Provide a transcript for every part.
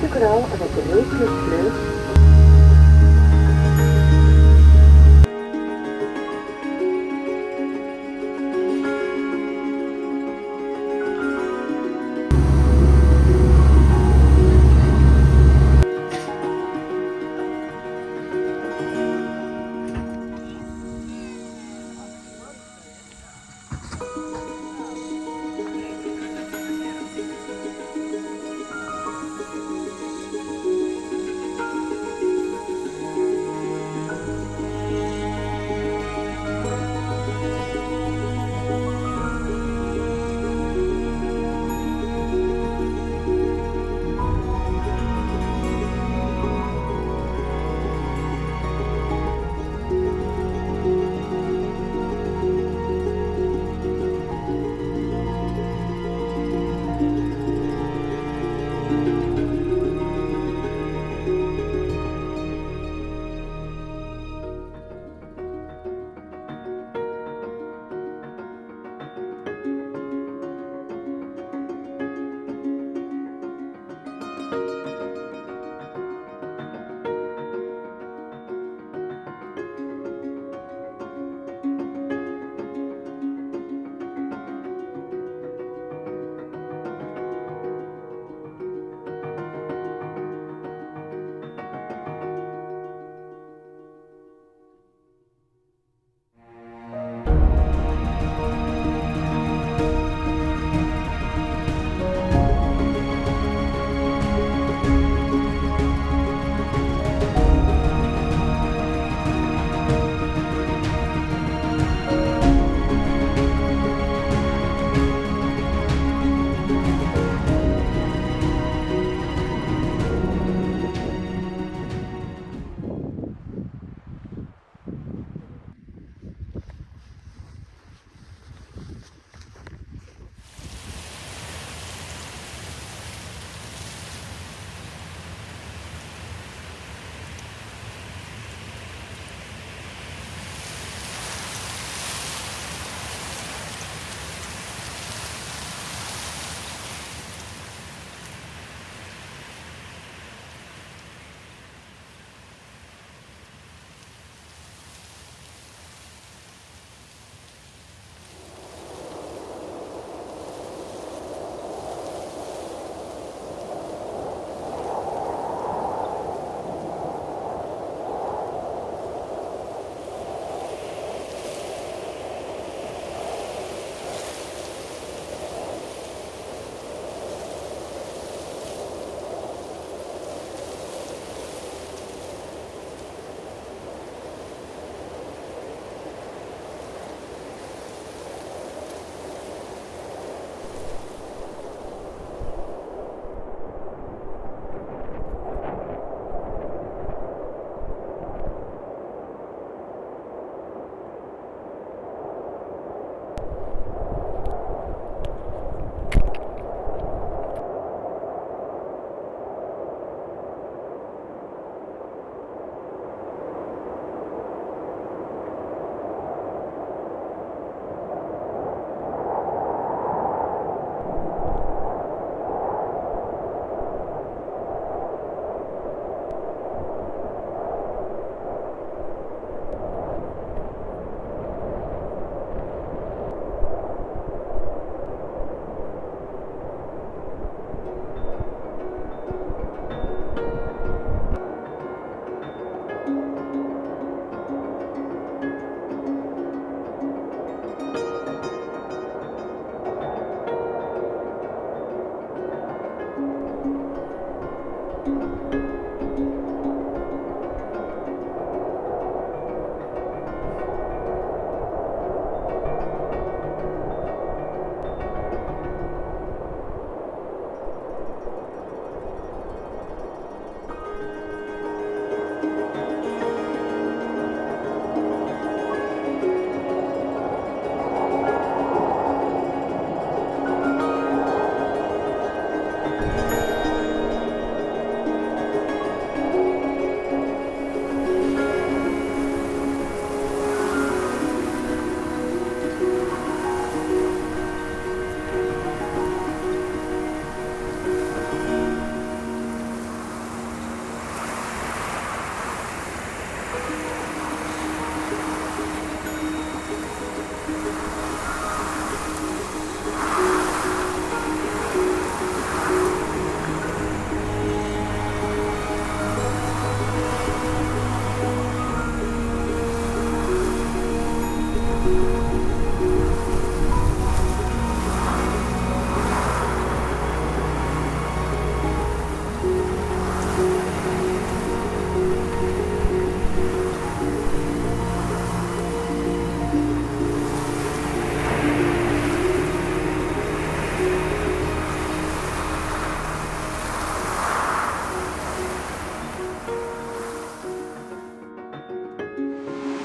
Let u vooral met de neusvlucht.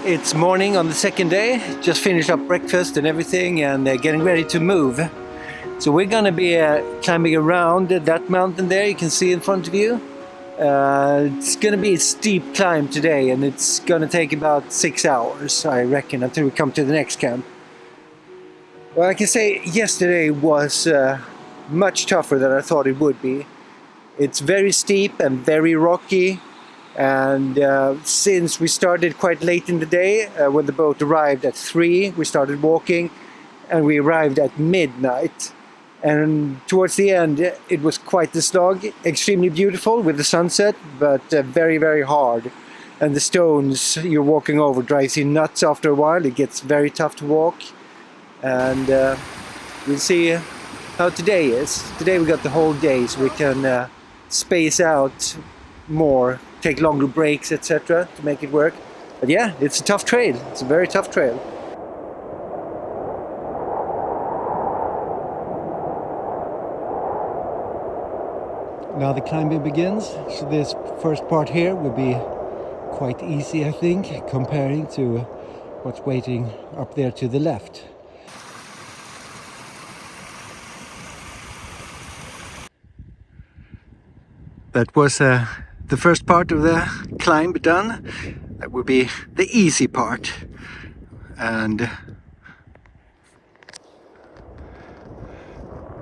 It's morning on the second day, just finished up breakfast and everything, and getting ready to move. So we're gonna be climbing around that mountain there you can see in front of you. It's gonna be a steep climb today, and it's gonna take about 6 hours, I reckon, until we come to the next camp. Well, I can say yesterday was much tougher than I thought it would be. It's very steep and very rocky. And since we started quite late in the day, when the boat arrived at 3, we started walking, and we arrived at midnight. And towards the end, it was quite the slog, extremely beautiful with the sunset, but very, very hard. And the stones you're walking over drives you nuts after a while. It gets very tough to walk. And we'll see how today is. Today we got the whole day, so we can space out more, take longer breaks, etc. to make it work. But yeah, it's a tough trail. It's a very tough trail. Now the climbing begins. So this first part here will be quite easy, I think, comparing to what's waiting up there to the left. That was the first part of the climb done. That will be the easy part. And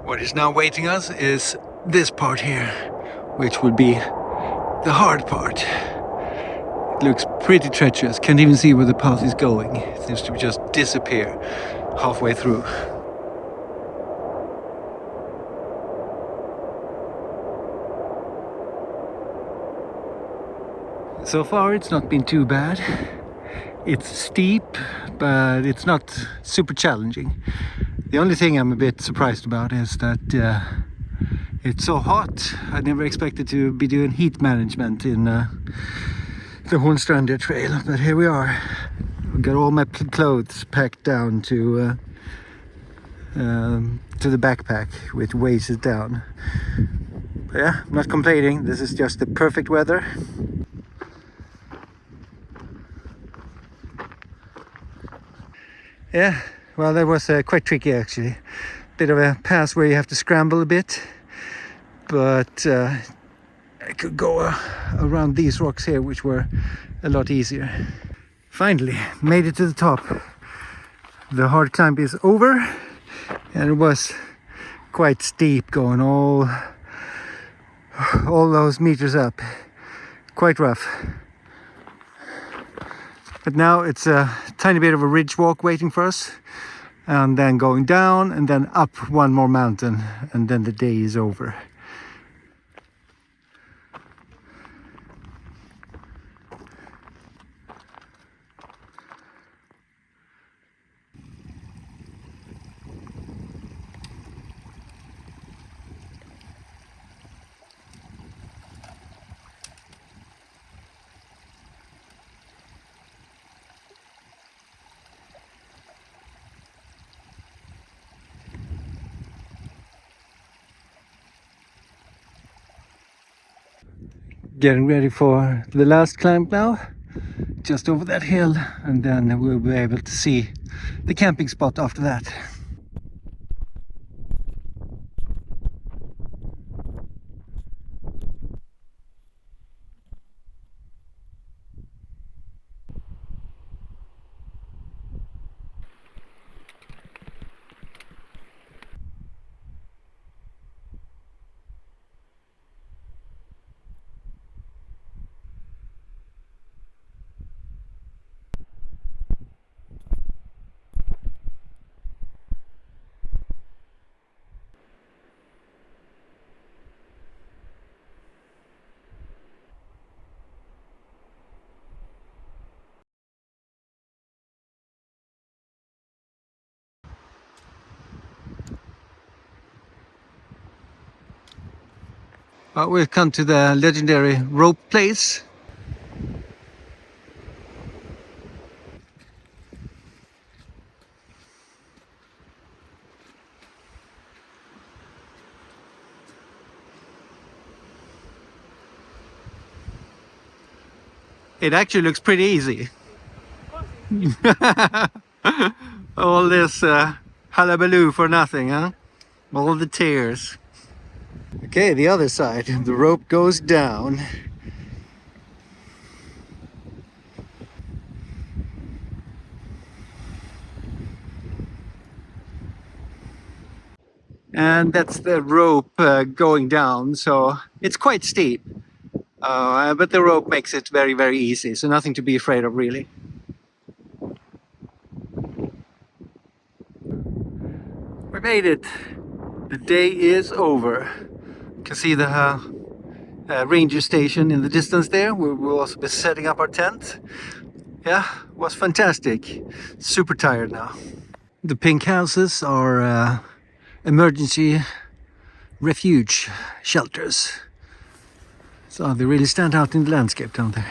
what is now waiting us is this part here, which will be the hard part. It looks pretty treacherous. Can't even see where the path is going. It seems to just disappear halfway through. So far it's not been too bad. It's steep, but it's not super challenging. The only thing I'm a bit surprised about is that it's so hot. I never expected to be doing heat management in the Hornstrandir trail, but here we are. I've got all my clothes packed down to the backpack, which weighs it down. But yeah, I'm not complaining. This is just the perfect weather. Yeah, well, that was quite tricky actually. Bit of a pass where you have to scramble a bit, but I could go around these rocks here, which were a lot easier. Finally, made it to the top. The hard climb is over, and it was quite steep going all those meters up. Quite rough. But now it's a tiny bit of a ridge walk waiting for us, and then going down and then up one more mountain, and then the day is over. Getting ready for the last climb now, just over that hill, and then we'll be able to see the camping spot after that. We've come to the legendary rope place. It actually looks pretty easy. All this hullabaloo for nothing, huh? All the tears. Okay, the other side. The rope goes down. And that's the rope going down, so it's quite steep. But the rope makes it very, very easy, so nothing to be afraid of, really. We made it. The day is over. You can see the ranger station in the distance there. We'll also be setting up our tent. Yeah, it was fantastic. Super tired now. The pink houses are emergency refuge shelters. So they really stand out in the landscape, don't they?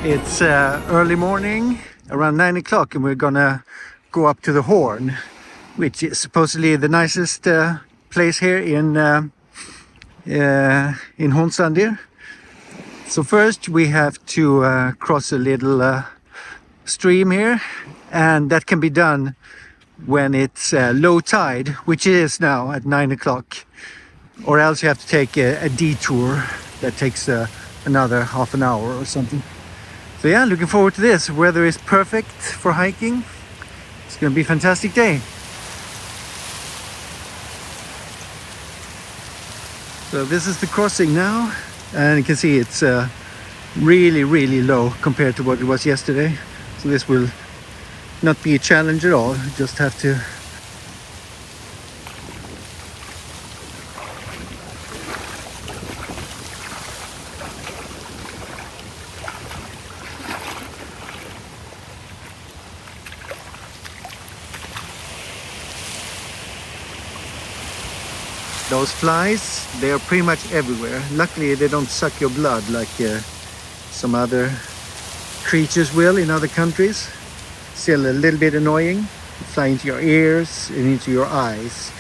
It's early morning, around 9 o'clock, and we're gonna go up to the Horn, which is supposedly the nicest place here in Hornstrandir. So first we have to cross a little stream here, and that can be done when it's low tide, which it is now at 9 o'clock, or else you have to take a detour that takes another half an hour or something. So yeah, looking forward to this. Weather is perfect for hiking. It's gonna be a fantastic day. So this is the crossing now, and you can see it's really low compared to what it was yesterday. So this will not be a challenge at all. You just have to those flies, they are pretty much everywhere. Luckily they don't suck your blood like some other creatures will in other countries. Still a little bit annoying. Fly into your ears and into your eyes.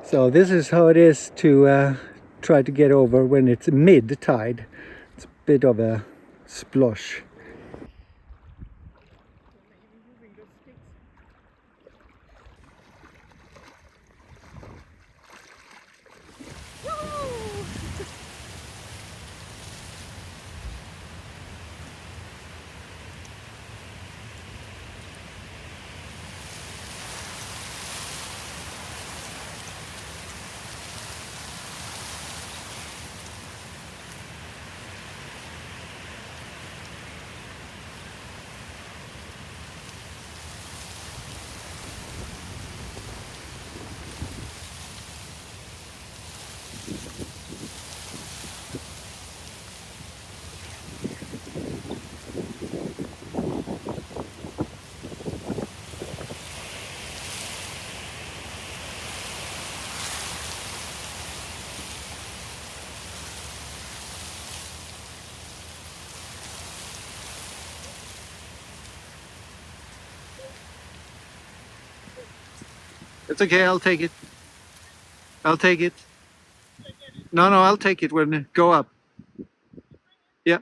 So this is how it is to try to get over when it's mid-tide. It's a bit of a splosh. It's okay, I'll take it. I'll take it. No, I'll take it when go up. Yeah.